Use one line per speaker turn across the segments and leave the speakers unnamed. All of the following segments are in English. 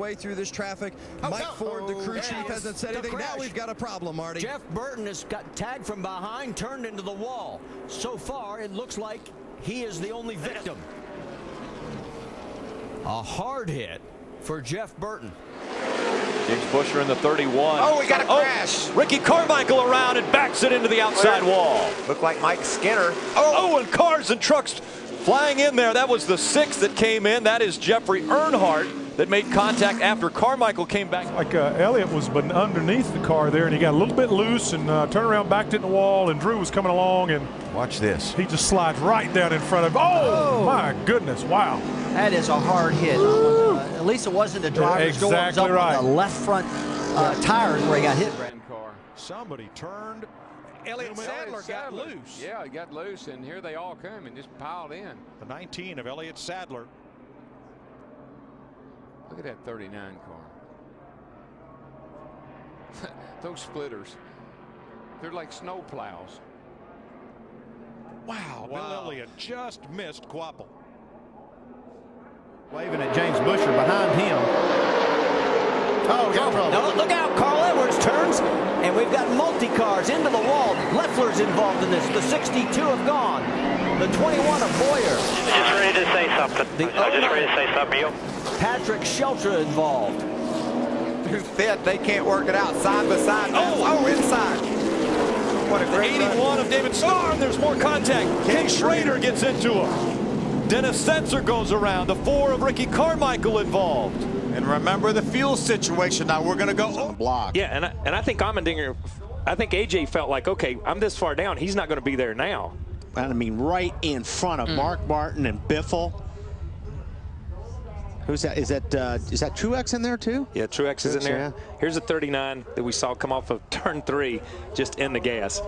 way through this traffic. Mike Ford, the crew chief, hasn't said anything. Now we've got a problem, Marty.
Jeff Burton has got tagged from behind, turned into the wall. So far, it looks like he is the only victim. A hard hit for Jeff Burton.
James Busher in the 31.
Oh, we got a crash.
Ricky Carmichael around and backs it into the outside wall.
Looked like Mike Skinner.
Oh, and cars and trucks flying in there. That was the 6th that came in. That is Jeffrey Earnhardt that made contact after Carmichael came back.
Like Elliott was underneath the car there, and he got a little bit loose and turned around, backed it in the wall, and Drew was coming along, and
watch this.
He just slides right down in front of. Oh, my goodness! Wow.
That is a hard hit. At least it wasn't the driver's door. It was up on the left front tires where he got hit.
Somebody turned. Elliott Sadler got loose.
Yeah, he got loose, and here they all come and just piled in.
The 19 of Elliott Sadler.
Look at that 39 car. Those splitters, they're like snow plows.
Wow. Bill Elliott just missed Quapple.
Waving at James Busher behind him. Oh, got trouble.
No, look out. Carl Edwards turns, and we've got multi-cars into the wall. Leffler's involved in this. The 62 have gone. The 21 of Boyer.
Just ready to say something. I'm just ready to say something to you.
Patrick Sheltra involved.
Through fit, they can't work it out side by side. Oh, inside. What a great
81 of David Starr, and there's more contact. Ken Schrader gets into him. Dennis Setzer goes around. The 4 of Ricky Carmichael involved.
And remember the fuel situation. Now we're going to go block.
Yeah, and I think Allmendinger, I think AJ felt like, okay, I'm this far down. He's not going to be there now.
I mean, right in front of Mark Martin and Biffle. Who's that? Is that Truex in there too?
Yeah, Truex is in there.
Yeah.
Here's a 39 that we saw come off of turn 3, just in the gas.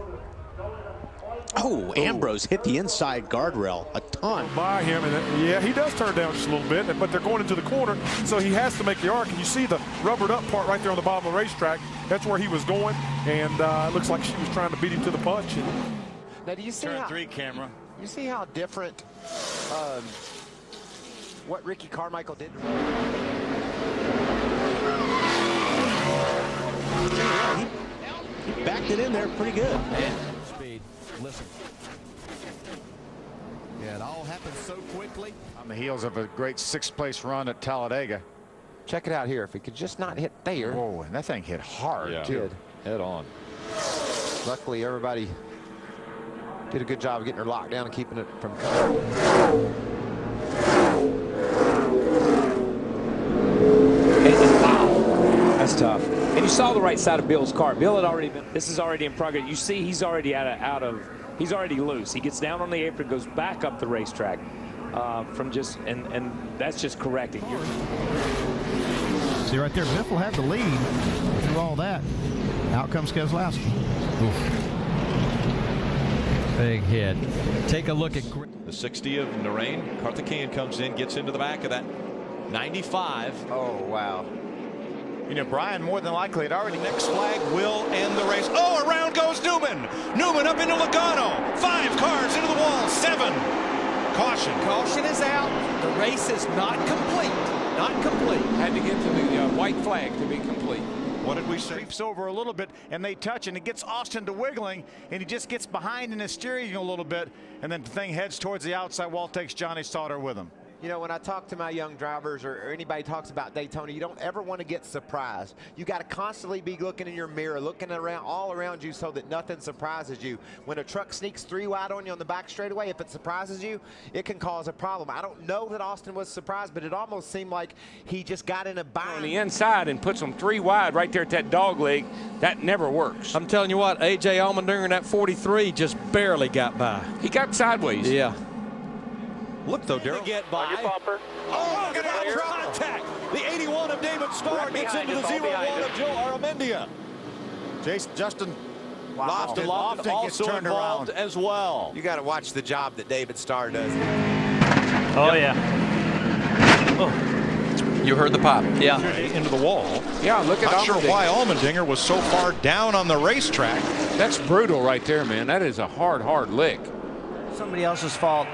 Oh, Ambrose hit the inside guardrail a ton.
By him, and yeah, he does turn down just a little bit, but they're going into the corner, so he has to make the arc. And you see the rubbered up part right there on the bottom of the racetrack. That's where he was going, and it looks like she was trying to beat him to the punch.
Now, do you see
turn 3 camera?
You see how different what Ricky Carmichael did?
He backed it in there pretty good.
Speed. Listen.
Yeah, it all happened so quickly.
On the heels of a great 6th place run at Talladega.
Check it out here. If he could just not hit there.
Whoa, and that thing hit hard.
Yeah. Did.
Head on.
Luckily, everybody did a good job of getting her locked down and keeping it from coming.
Wow, that's tough. And you saw the right side of Bill's car. Bill had already been. This is already in progress. You see, he's already he's already loose. He gets down on the apron, goes back up the racetrack from just, and that's just correcting.
See right there, Biffle had the lead through all that. Out comes Keselowski.
Big hit. Take a look at
The 60 of Narain. Karthikeyan comes in, gets into the back of that 95.
Oh, wow.
You know, Brian more than likely had already.
Next flag will end the race. Oh, around goes Newman. Newman up into Logano. 5 cars into the wall. 7. Caution.
Caution is out. The race is not complete. Not complete.
Had to get to the white flag to be complete.
What did we say? Creeps over a little bit, and they touch, and it gets Austin to wiggling, and he just gets behind in his steering a little bit, and then the thing heads towards the outside wall, takes Johnny Sauter with him.
You know, when I talk to my young drivers or anybody talks about Daytona, you don't ever want to get surprised. You got to constantly be looking in your mirror, looking around all around you so that nothing surprises you. When a truck sneaks 3 wide on you on the back straightaway, if it surprises you, it can cause a problem. I don't know that Austin was surprised, but it almost seemed like he just got in a bind.
On the inside and puts them 3 wide right there at that dog leg. That never works.
I'm telling you what, AJ Allmendinger in that 43 just barely got by.
He got sideways.
Yeah.
Look, though, Darrell.
Get by. On your bumper.
Oh, look at that contact. The 81 of David Starr gets into the 01 of Joe Aramendia.
Justin
Lofton
gets
also
turned
involved
around
as well.
You got to watch the job that David Starr does.
Oh, yeah.
Oh. You heard the pop.
Yeah.
Into the wall.
Yeah, look at
Not sure why Allmendinger was so far down on the racetrack.
That's brutal right there, man. That is a hard lick.
Somebody else's fault.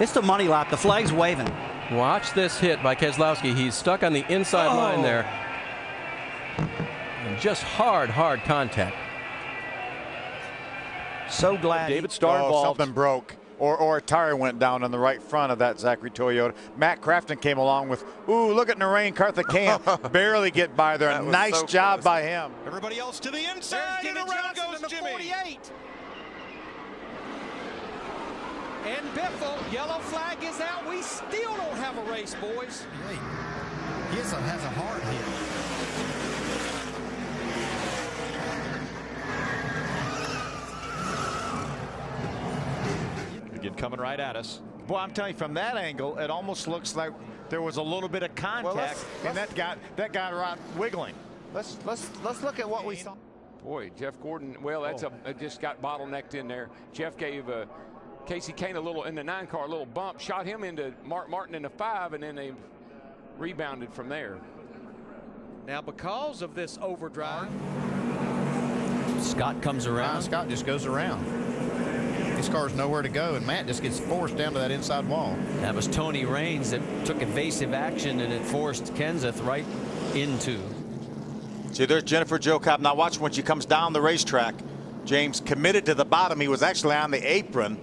It's the money lap. The flag's waving.
Watch this hit by Keselowski. He's stuck on the inside line there. And just hard contact.
So glad
David Starr involved.
Something broke. Or a tire went down on the right front of that Zachary Toyota. Matt Crafton came along with, ooh, look at Narain Karthikeyan barely get by there. Nice job by him.
Everybody else to the inside, and around goes Jimmy.
48. And Biffle, yellow flag is out. We still don't have a race, boys.
Hey, he has a hard hit.
Again, coming right at us.
Boy, I'm telling you, from that angle, it almost looks like there was a little bit of contact, and that got right wiggling.
Let's look at what we saw.
Boy, Jeff Gordon, well, that's just got bottlenecked in there. Jeff gave Casey Kane a little, in the 9 car, a little bump, shot him into Mark Martin in the 5, and then they rebounded from there.
Now, because of this overdrive,
Scott comes around.
Scott just goes around. His car's nowhere to go, and Matt just gets forced down to that inside wall.
that was Tony Raines that took evasive action, and it forced Kenseth right into.
See, there's Jennifer Jo Cobb. Now watch when she comes down the racetrack. James committed to the bottom. He was actually on the apron.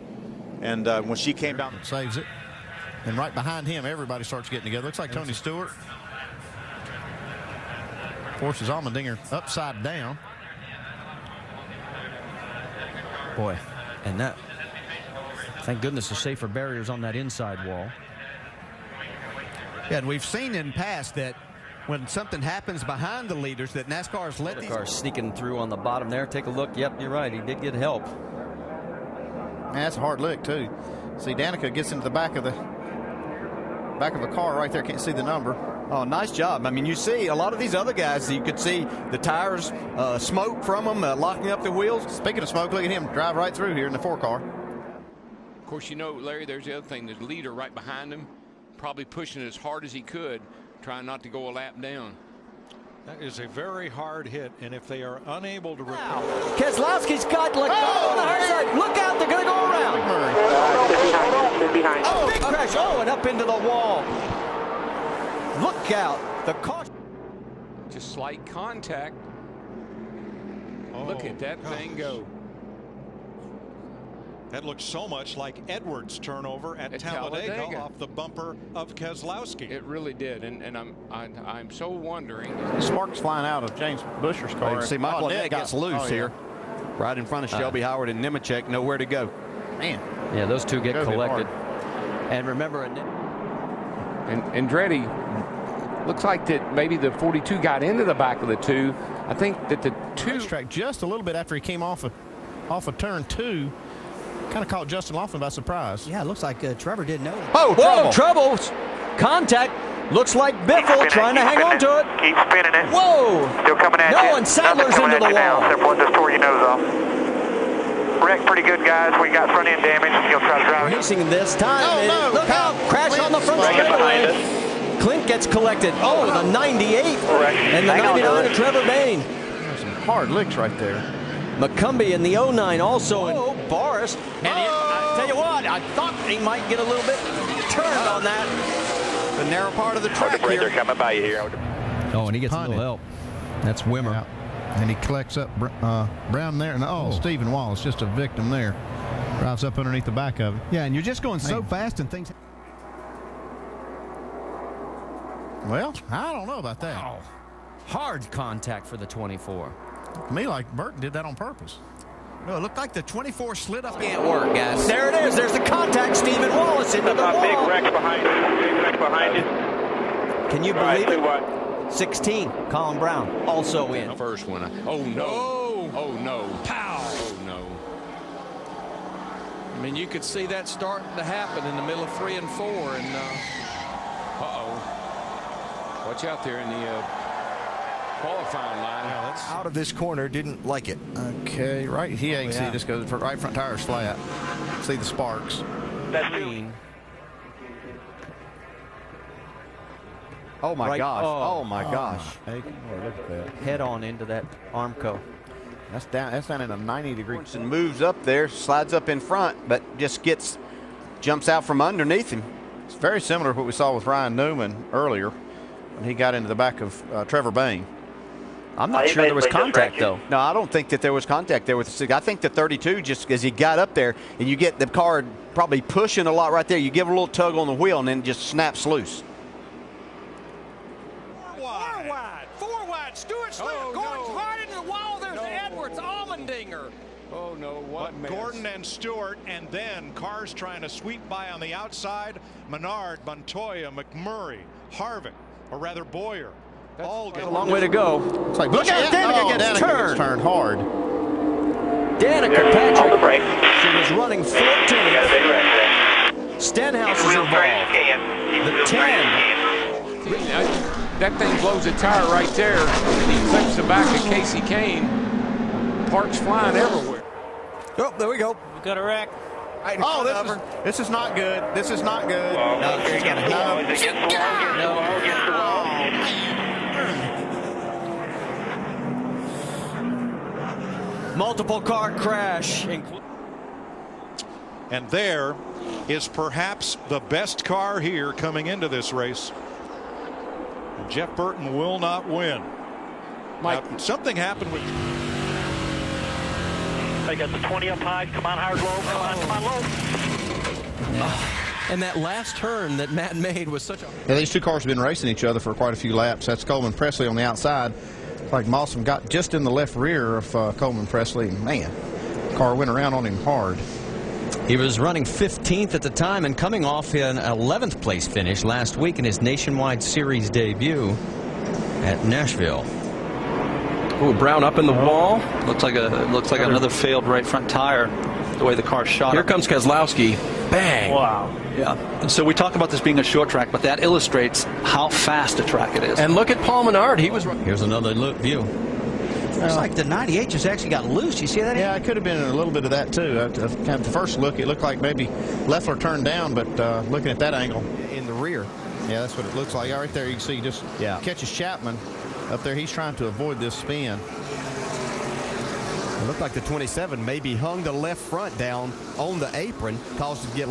And when she came down.
Saves it. And right behind him, everybody starts getting together. Looks like Tony Stewart forces Allmendinger upside down.
Boy, and that, thank goodness the safer barriers on that inside wall.
Yeah, and we've seen in past that when something happens behind the leaders that NASCAR's let these
Cars sneaking through on the bottom there. Take a look. Yep, you're right. He did get help.
Man, that's a hard lick too. See, Danica gets into the back of a car right there. Can't see the number.
Oh, nice job. I mean, you see a lot of these other guys, you could see the tires, smoke from them, locking up the wheels.
Speaking of smoke, look at him drive right through here in the 4 car.
Of course, you know, Larry, there's the other thing. There's a leader right behind him, probably pushing as hard as he could, trying not to go a lap down.
That is a very hard hit, and if they are unable to
Wow. Keselowski's got on the hard side. Look out, they're going to go around.
Behind.
Oh, big crash. Oh, and up into the wall. Look out. The car.
Just slight contact. Look at that thing go.
That looks so much like Edwards' turnover at Talladega off the bumper of Keselowski.
It really did, and I'm so wondering.
Sparks flying out of James Buscher's car.
See, Michael Annett gets loose here. Right in front of Shelby Howard and Nemechek, nowhere to go.
Man.
Yeah, those two get collected. And remember,
Andretti looks like that maybe the 42 got into the back of the 2. I think that the 2
track just a little bit after he came off of turn 2. Kind of caught Justin Laughlin by surprise.
yeah, it looks like Trevor didn't know.
Whoa, trouble. Contact. Looks like Biffle trying to hang on to it.
Keep spinning it.
Whoa.
Still coming at you.
No, and Sadler's into the wall.
Except one just tore your nose off. Wrecked pretty good, guys. We got front end damage. He'll try to drive it.
Racing this time. Look out. Crash on the front straightaway. Clint gets collected. Oh, the 98. And the 99 of Trevor Bayne.
Some hard licks right there.
McCumbee in the 09 also. And Boris. And I tell you what, I thought he might get a little bit turned on that.
The narrow part of the track here.
They're coming by you here.
Oh, and he gets a little help. That's Wimmer.
Yeah. And he collects up Brown there. And Stephen Wallace, just a victim there. Drives up underneath the back of it. Yeah, and you're just going so fast and things. Well, I don't know about that.
Oh, hard contact for the 24.
To me, like Burton did that on purpose. No, it looked like the 24 slid up.
Can't work, guys. There it is. There's the contact. Stephen Wallace into the wall.
Big wreck behind you. Big wreck behind you.
Can you believe it? 16. Colin Brown also in.
First one. Oh no. Oh no.
Pow.
Oh no.
I mean, you could see that starting to happen in the middle of 3 and 4, and
Watch out there in the qualifying line.
Out of this corner, didn't like it. Okay, right here you can see just goes for right front tire's flat. See the sparks.
That's green.
Oh my gosh. Oh my gosh.
Hey, look at that.
Head on into that Armco.
That's down in a 90-degree.
And moves up there, slides up in front, but just jumps out from underneath him.
It's very similar to what we saw with Ryan Newman earlier when he got into the back of Trevor Bayne.
I'm not sure there was contact, though. No, I don't think that there was contact there with the 6. I think the 32, just as he got up there, and you get the car probably pushing a lot right there, you give it a little tug on the wheel, and then it just snaps loose.
Four wide. Stewart Slater going hard into the wall. There's Edwards, Allmendinger.
Oh, no, what a mess.
Gordon and Stewart, and then cars trying to sweep by on the outside. Menard, Montoya, McMurray, Harvick, or rather Boyer. All get
a long way to go.
It's like,
look out, Danica gets
turned hard.
Danica Patrick was running 14th. Stenhouse is involved. The 10.
That thing blows a tire right there. He clips the back of Casey Kane. Parts flying everywhere.
Oh, there we go.
We got a wreck.
Oh, this is not good. This is not good.
No, she's got a hit.
Multiple car crash.
And there is perhaps the best car here coming into this race. And Jeff Burton will not win.
Mike,
now, something happened with.
They got the 20 up high. Come on, hard low. Come on, low.
And that last turn that Matt made was such a...
Yeah, these two cars have been racing each other for quite a few laps. That's Coleman Presley on the outside. It's like Mawson got just in the left rear of Coleman Presley. Man, the car went around on him hard.
He was running 15th at the time and coming off an 11th place finish last week in his Nationwide Series debut at Nashville.
Ooh, Brown up in the wall. Looks like another failed right front tire. The way the car shot. Here
comes Keselowski. Bang!
Wow. Yeah. And so we talk about this being a short track, but that illustrates how fast a track it is.
And look at Paul Menard. He was.
Here's another view.
Looks like the 98 just actually got loose. You see that?
Yeah, it could have been a little bit of that too. Kind of the first look, it looked like maybe Leffler turned down, but looking at that angle
in the rear.
Yeah, that's what it looks like. Right there, you can see just catches Chapman up there. He's trying to avoid this spin.
It looked like the 27 maybe hung the left front down on the apron, caused it to get